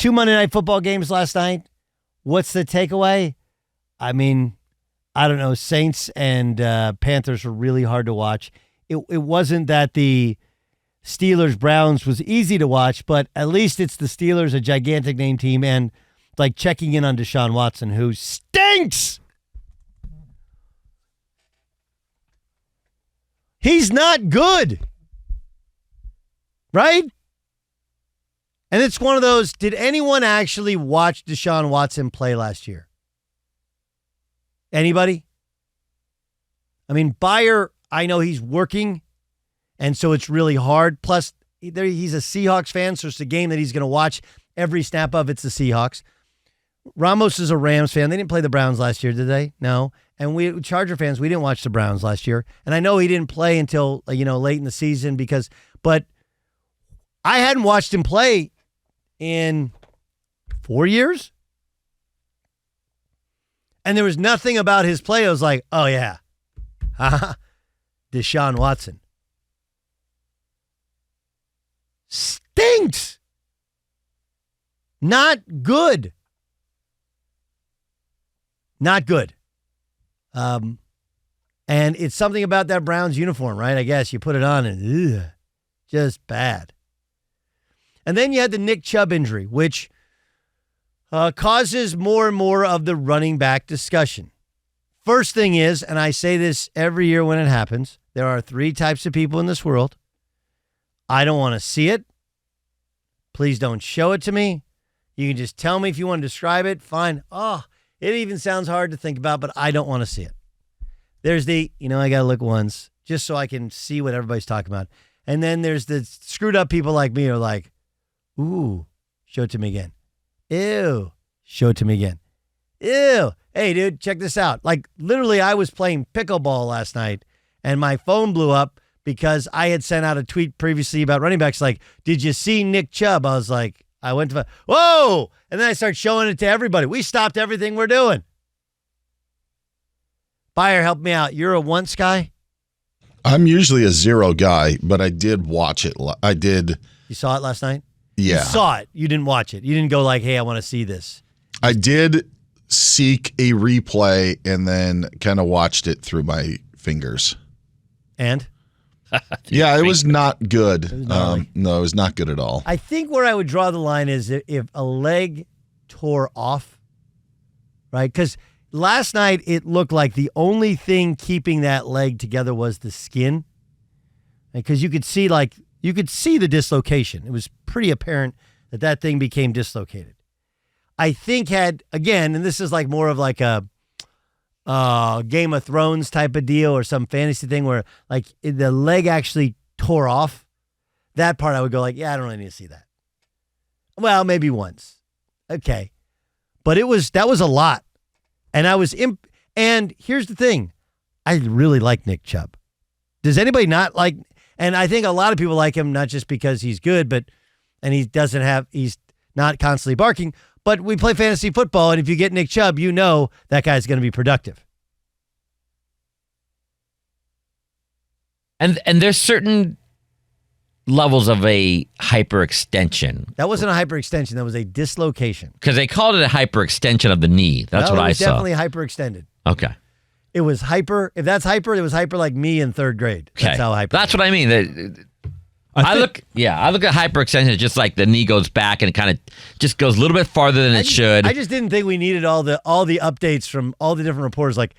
2 Monday Night Football games last night. What's the takeaway? I mean, I don't know. Saints and Panthers were really hard to watch. It wasn't that the Steelers-Browns was easy to watch, but at least it's the Steelers, a gigantic name team, and like checking in on Deshaun Watson, who stinks. He's not good. Right? And it's one of those, did anyone actually watch Deshaun Watson play last year? Anybody? I mean, Bayer, I know he's working, and so it's really hard. Plus, he's a Seahawks fan, so it's a game that he's going to watch every snap of. It's the Seahawks. Ramos is a Rams fan. They didn't play the Browns last year, did they? No. And we Charger fans, we didn't watch the Browns last year. And I know he didn't play until, late in the season but I hadn't watched him play in 4 years. And there was nothing about his play. I was like, oh, yeah. Deshaun Watson. Stinks. Not good. Not good. And it's something about that Browns uniform, right? I guess you put it on and just bad. And then you had the Nick Chubb injury, which causes more and more of the running back discussion. First thing is, and I say this every year when it happens, there are 3 types of people in this world. I don't want to see it. Please don't show it to me. You can just tell me if you want to describe it. Fine. Oh, it even sounds hard to think about, but I don't want to see it. There's I got to look once just so I can see what everybody's talking about. And then there's the screwed up people like me who are like, ooh, show it to me again. Ew, show it to me again. Ew, hey, dude, check this out. Like, literally, I was playing pickleball last night, and my phone blew up because I had sent out a tweet previously about running backs like, did you see Nick Chubb? I was like, I went to, whoa! And then I started showing it to everybody. We stopped everything we're doing. Bayer, help me out. You're a once guy? I'm usually a 0 guy, but I did watch it. I did. You saw it last night? Yeah. You saw it. You didn't watch it. You didn't go like, hey, I want to see this. I did seek a replay and then kind of watched it through my fingers. And? Yeah, it was not good. No, it was not good at all. I think where I would draw the line is if a leg tore off, right? Because last night it looked like the only thing keeping that leg together was the skin. Because you could see the dislocation. It was pretty apparent that thing became dislocated. I think and this is like more of like a Game of Thrones type of deal or some fantasy thing where like the leg actually tore off. That part I would go like, yeah, I don't really need to see that. Well, maybe once. Okay. But that was a lot. And and here's the thing. I really like Nick Chubb. Does anybody not like, and I think a lot of people like him, not just because he's good, and he's not constantly barking, but we play fantasy football, and if you get Nick Chubb, you know that guy's going to be productive. And there's certain levels of a hyperextension. That wasn't a hyperextension. That was a dislocation. Because they called it a hyperextension of the knee. That's what I saw. It was definitely hyperextended. Okay. It was hyper. If that's hyper, it was hyper like me in 3rd grade. Okay. That's how hyper. That's what I mean. I look at hyperextension just like the knee goes back and it kind of just goes a little bit farther than it should. I just didn't think we needed all the updates from all the different reporters. Like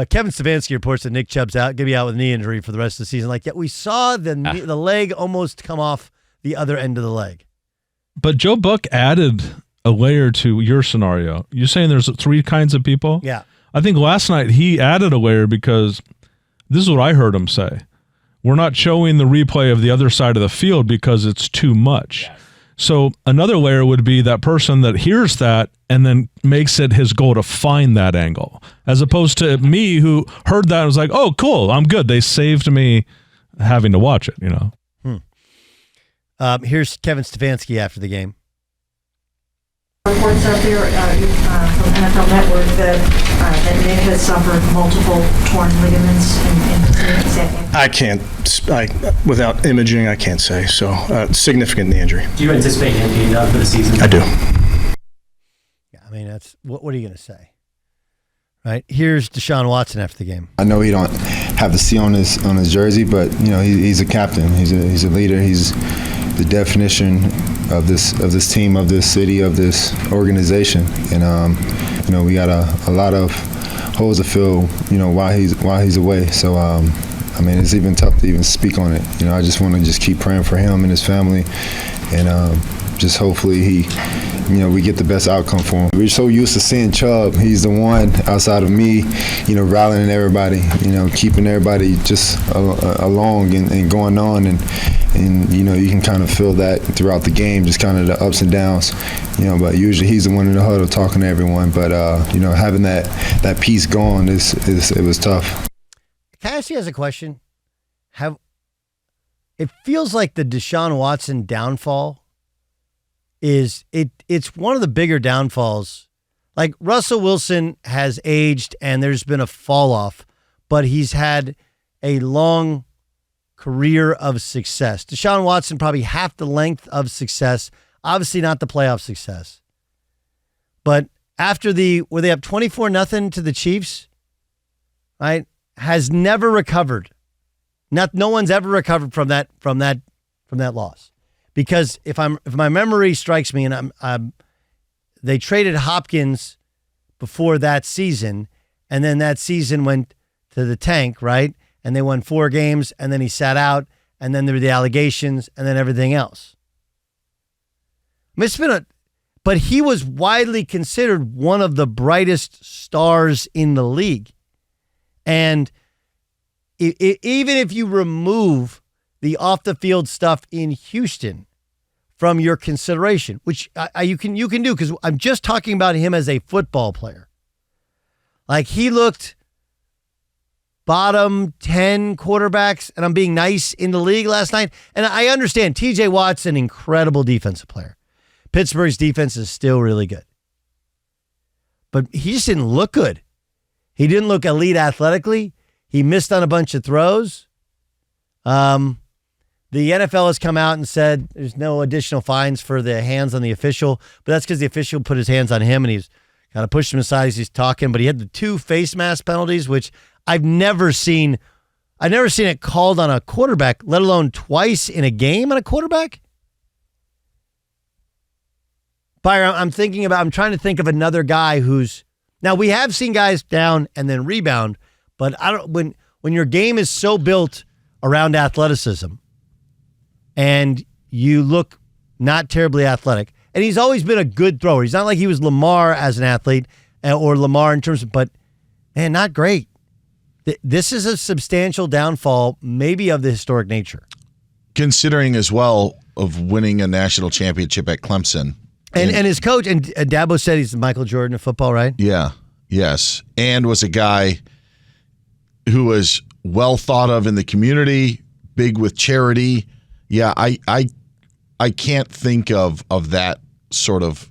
Kevin Stefanski reports that Nick Chubb's going to be out with a knee injury for the rest of the season. Like, yeah, we saw the leg almost come off the other end of the leg. But Joe Buck added a layer to your scenario. You're saying there's 3 kinds of people? Yeah. I think last night he added a layer because this is what I heard him say. We're not showing the replay of the other side of the field because it's too much. Yes. So another layer would be that person that hears that and then makes it his goal to find that angle, as opposed to me who heard that and was like, oh, cool, I'm good. They saved me having to watch it, Here's Kevin Stefanski after the game. Reports out there from NFL Network that Nick has suffered multiple torn ligaments I can't, without imaging, I can't say. So significant in the injury. Do you anticipate him being done for the season? I do. mean, that's what are you going to say? Right? Here's Deshaun Watson after the game. I know he don't have the C on his jersey, but he's a captain. He's a leader. He's the definition of this team, of this city, of this organization. And we got a lot of holes to fill. While he's away. So it's even tough to even speak on it. I just want to just keep praying for him and his family, and just hopefully we get the best outcome for him. We're so used to seeing Chubb. He's the one outside of me, rallying everybody, keeping everybody just along and going on. And you can kind of feel that throughout the game, just kind of the ups and downs. But usually he's the one in the huddle talking to everyone. But, having that piece gone, it was tough. Can I ask you guys a question? It feels like the Deshaun Watson downfall it's one of the bigger downfalls. Like Russell Wilson has aged and there's been a fall off, but he's had a long career of success. Deshaun Watson probably half the length of success, obviously not the playoff success. But after where they up 24-0 to the Chiefs, right, has never recovered. No one's ever recovered from that loss. Because if my memory strikes me, and they traded Hopkins before that season, and then that season went to the tank, right? And they won 4 games, and then he sat out, and then there were the allegations, and then everything else. But he was widely considered one of the brightest stars in the league, and even if you remove the off-the-field stuff in Houston from your consideration, which you can do, because I'm just talking about him as a football player. Like, he looked bottom 10 quarterbacks, and I'm being nice, in the league last night. And I understand TJ Watt's an incredible defensive player. Pittsburgh's defense is still really good. But he just didn't look good. He didn't look elite athletically. He missed on a bunch of throws. The NFL has come out and said there's no additional fines for the hands on the official, but that's because the official put his hands on him and he's kind of pushed him aside as he's talking. But he had the 2 face mask penalties, which I've never seen it called on a quarterback, let alone twice in a game on a quarterback. Byron, I'm trying to think of another guy now we have seen guys down and then rebound, but when your game is so built around athleticism, and you look not terribly athletic. And he's always been a good thrower. He's not like he was Lamar as an athlete, or Lamar in terms of, but man, not great. This is a substantial downfall, maybe of the historic nature. Considering as well of winning a national championship at Clemson. And his coach, and Dabo said he's the Michael Jordan of football, right? Yeah, yes. And was a guy who was well thought of in the community, big with charity. Yeah, I can't think of that sort of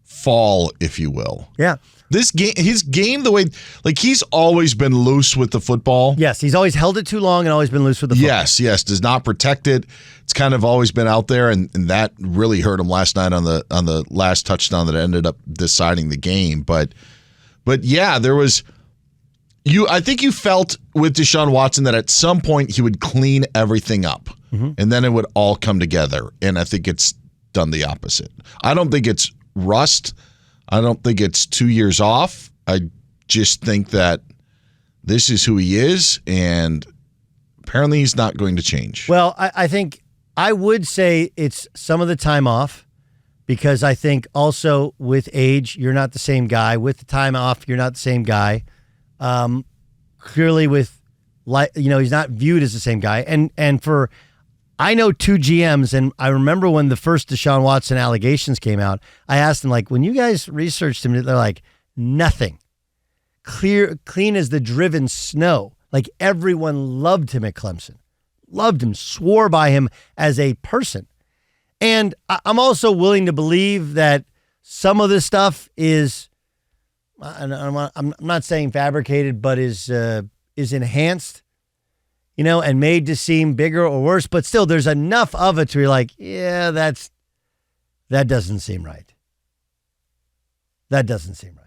fall, if you will. Yeah. His game, the way, like, he's always been loose with the football. Yes, he's always held it too long and always been loose with the football. Yes, does not protect it. It's kind of always been out there, and that really hurt him last night on the last touchdown that ended up deciding the game. But yeah, there was. I think you felt with Deshaun Watson that at some point he would clean everything up, and then it would all come together. And I think it's done the opposite. I don't think it's rust. I don't think it's 2 years off. I just think that this is who he is, and apparently he's not going to change. Well, I think I would say it's some of the time off, because I think also with age, you're not the same guy. With the time off, you're not the same guy. Clearly with, he's not viewed as the same guy. And I know 2 GMs, and I remember when the first Deshaun Watson allegations came out, I asked them, like, when you guys researched him, they're like, nothing. Clean as the driven snow. Like, everyone loved him at Clemson. Loved him, swore by him as a person. And I'm also willing to believe that some of this stuff is, I'm not saying fabricated, but is enhanced, and made to seem bigger or worse. But still, there's enough of it to be like, yeah, that doesn't seem right. That doesn't seem right.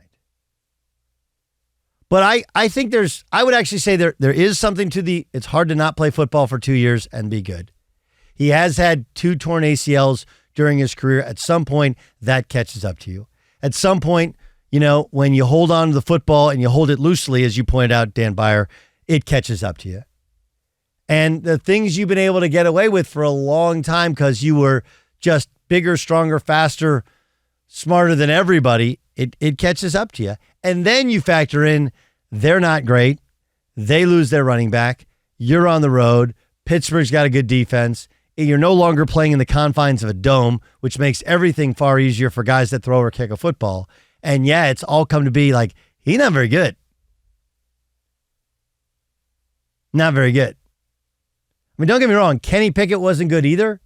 But I think I would actually say there is something to it's hard to not play football for 2 years and be good. He has had 2 torn ACLs during his career. At some point, that catches up to you. At some point, when you hold on to the football and you hold it loosely, as you pointed out, Dan Byer, it catches up to you. And the things you've been able to get away with for a long time because you were just bigger, stronger, faster, smarter than everybody, it catches up to you. And then you factor in they're not great. They lose their running back. You're on the road. Pittsburgh's got a good defense. You're no longer playing in the confines of a dome, which makes everything far easier for guys that throw or kick a football. And yeah, it's all come to be like, he's not very good. Not very good. I mean, don't get me wrong. Kenny Pickett wasn't good either.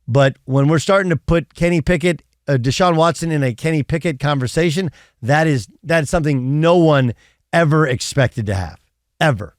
But when we're starting to put Deshaun Watson in a Kenny Pickett conversation, that is something no one ever expected to have. Ever.